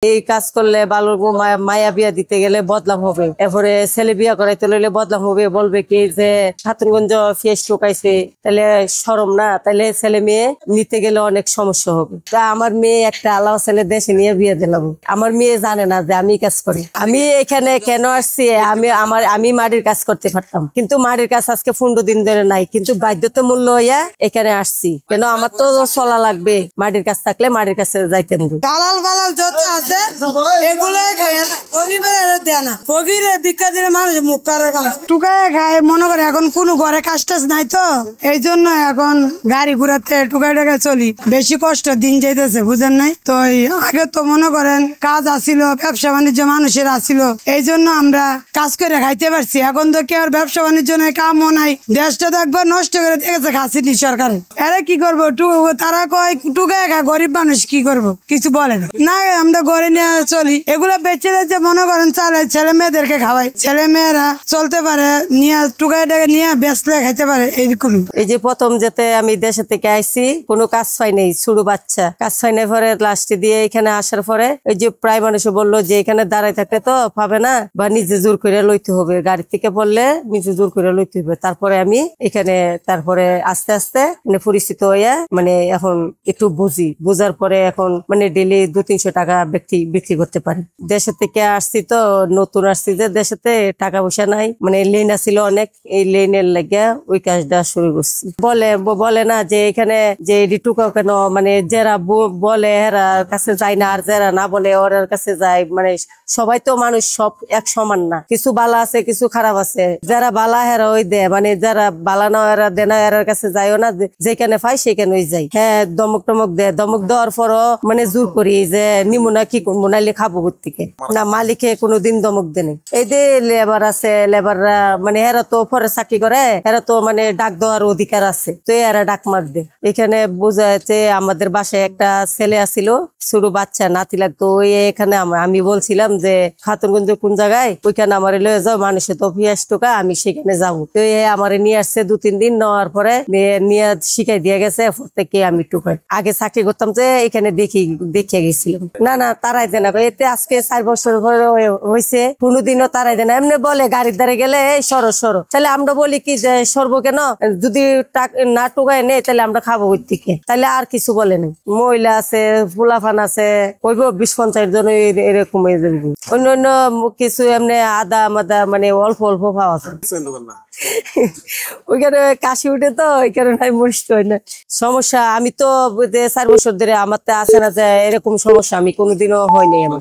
এই কাজ করলে ভালো মায়া বিয়া দিতে গেলে বদলাম হবে, এরপরে ছেলে বিয়া করাইতে লইলে বদলাম হবে, বলবে কি যে খাতুনগঞ্জ ফেস ঢুকাইছে, তাহলে শরম না, তাহলে ছেলে মেয়ে নিতে গেলে অনেক সমস্যা হবে। তা আমার মেয়ে একটা আলাদা ছেলে দেশে নিয়ে বিয়ে দিলাম। আমার মেয়ে জানে না যে আমি কাজ করি। আমি এখানে কেন আসছি, আমি মাটির কাজ করতে পারতাম, কিন্তু মাটির কাজ আজকে 15 দিন ধরে নাই, কিন্তু বাধ্যতামূল্য হইয়া এখানে আসছি। কেন আমার তো চলা লাগবে, মাটির কাজ থাকলে মাটির কাছে যাইতে হবে। দালাল বালাল যত আছে এগুলো খায় না, পরিবারের দেয় না। ফকিরের ভিক্ষা দিলে মানুষ মুখ করে টুকায় খায়, মনে করে এখন কোনো ঘরে কাজ টাজ নাই, তো এই জন্য এখন গাড়ি ঘুরাতে টুকায় টাকায় চলি। বেশি কষ্ট দিন যাইতেছে, বুঝেন নাই তো। আগে তো মনে করেন কাজ আসিল, ব্যবসা বাণিজ্য মানুষের আসিল, এই জন্য আমরা কাজ করে খাইতে পারছি। এখন তো কেউ ব্যবসা বাণিজ্য নাই, কামও নাই, দেশটা তো একবার নষ্ট করে দেখেছে খাসিনি সরকার। এরা কি করবো, তারা কয় টুকায় খায়, গরিব মানুষ কি করবো, কিছু বলে না। আমরা ঘরে নিয়ে চলি, এগুলা বেঁচে যে মনে করেন চালে ছেলে মেয়েদেরকে খাওয়াই, ছেলে মেয়েরা চলতে পারে, নিয়ে টুকায় টাকা নিয়ে বেচলে খাইতে পারে। এইরকম এই যে প্রথম যেতে আমি দেশে থেকে আইসি, কোনো কাজ পাই নাই, ছোট বাচ্চা কাজ পাই নাই, পরে লাস্টে দিয়ে এখানে আসার পরে ওই যে প্রায় মানুষ বললো যে এখানে দাঁড়াই থাকলে তো পাবে না, বা নিজে জোর করে লইতে হবে, গাড়ি থেকে পড়লে নিজে জোর করে লইতে হবে। তারপরে আমি এখানে তারপরে আস্তে আস্তে মানে পরিচিত হইয়া মানে এখন একটু বোঝার পরে এখন মানে ডেলি 200-300 টাকা বিক্রি করতে পারি। দেশের থেকে আসছি তো, নতুন আসছি যে দেশেতে টাকা পয়সা নাই, মানে লেন আসছিল অনেক, এই লেনের লেগে ওই কাজটা শুরু করছি। বলে না যে এখানে যে টুকাও কেন, মানে যারা বলে এরা কাছে যায় না, আর যারা না বলে ওর কাছে যায়। মানে সবাই তো মানুষ সব এক সমান না, কিছু বালা আছে কিছু খারাপ আছে। যারা বালা হেরা ওই দেয়, মানে যারা বালা না এরা দেয় না, এরার কাছে যাইও না, যেখানে পাই সেখানে ওই যাই। হ্যাঁ, দমক টমক দেয়, দমক দেওয়ার পরও মানে জোর করি যে নিমুনা কি করবো, নাইলে খাবো থেকে না। মালিকে কোনোদিন দমক দেয়। এই যে লেবার আছে, লেবাররা মানে এরা তো পরে চাকরি করে, এরা তো মানে ডাক দেওয়ার অধিকার আছে, তো এরা ডাক মার দে। এখানে বোঝা যাচ্ছে আমাদের বাসায় একটা ছেলে আসিল, ছোট বাচ্চা নাতি লাগতো, ওই এখানে আমি বলছিলাম যে খাতুনগঞ্জ কোন জায়গায়, ওইখানে আমার লয়ে যাও, মানুষে তো 50 টাকা, আমি সেখানে যাবো। তো আমার নিয়ে আসছে 2-3 দিন, নেওয়ার পরে নিয়ে শিখাই দিয়ে গেছে। থেকে আমি টুকাই আগে চাকরি করতাম যে এখানে দেখিয়ে গেছিলাম। না তারাই দেয় না, এতে আজকে 4 বছর হয়েছে, কোনোদিনও তারাই দেয় না। এমনি বলে গাড়ির দ্বারে গেলে এই সরো, তাহলে আমরা বলি কি যে সরবো কেন, যদি না টুকায় নেই তাহলে আমরা খাবো ওই থেকে, তাহলে আর কিছু বলে নেই। মহিলা আছে, ফুলাফান আছে, ওইব 20-50 জন এরকম অন্য কিছু এমনি আদা মাদা মানে অল্প পাওয়া যায়। ওইখানে কাশি উঠে তো ওই কারণে মরিষ্ট হয় না। সমস্যা আমি তো 4 বছর ধরে আমার আছে না যে এরকম সমস্যা আমি কোনোদিনও হয়নি আমার।